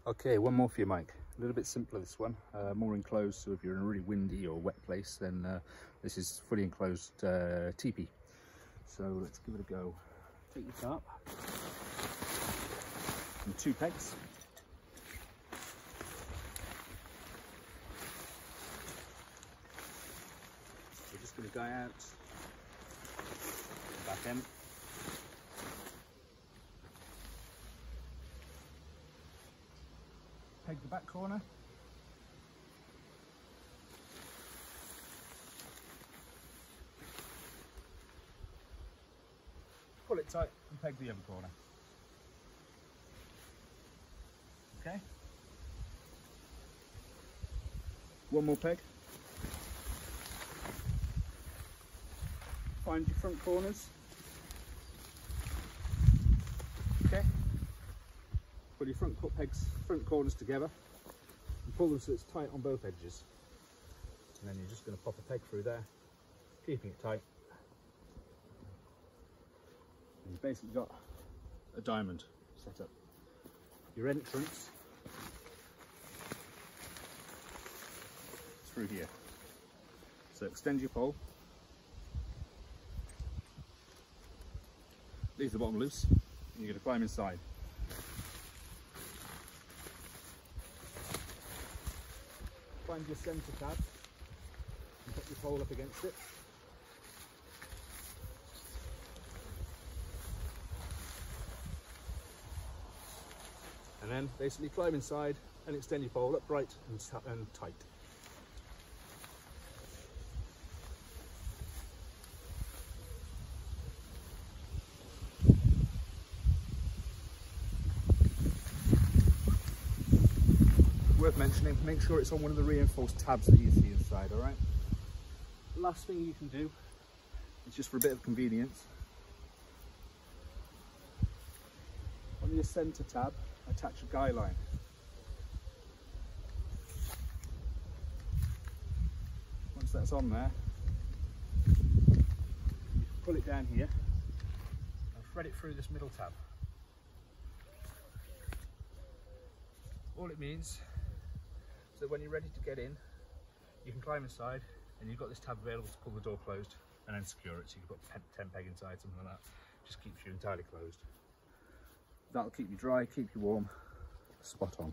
Okay, one more for you, Mike. A little bit simpler, this one, more enclosed, so if you're in a really windy or wet place, then this is fully enclosed teepee. So let's give it a go. Take your tarp and 2 pegs. We're just going to guy out the back end. Peg the back corner. Pull it tight and peg the other corner. Okay. One more peg. Find your front corners. Okay. Put your front corners together and pull them so it's tight on both edges. And then you're just going to pop a peg through there, keeping it tight. And you've basically got a diamond set up. Your entrance is through here. So extend your pole, leave the bottom loose, and you're going to climb inside. Find your centre tab and put your pole up against it. And then basically climb inside and extend your pole upright and tight. Worth mentioning, make sure it's on one of the reinforced tabs that you see inside, alright? Last thing you can do, is just for a bit of convenience, on your centre tab, attach a guy line. Once that's on there, you can pull it down here and thread it through this middle tab. All it means is that when you're ready to get in, you can climb inside and you've got this tab available to pull the door closed and then secure it, so you can put a tent peg inside, something like that. Just keeps you entirely closed. That'll keep you dry, keep you warm, spot on.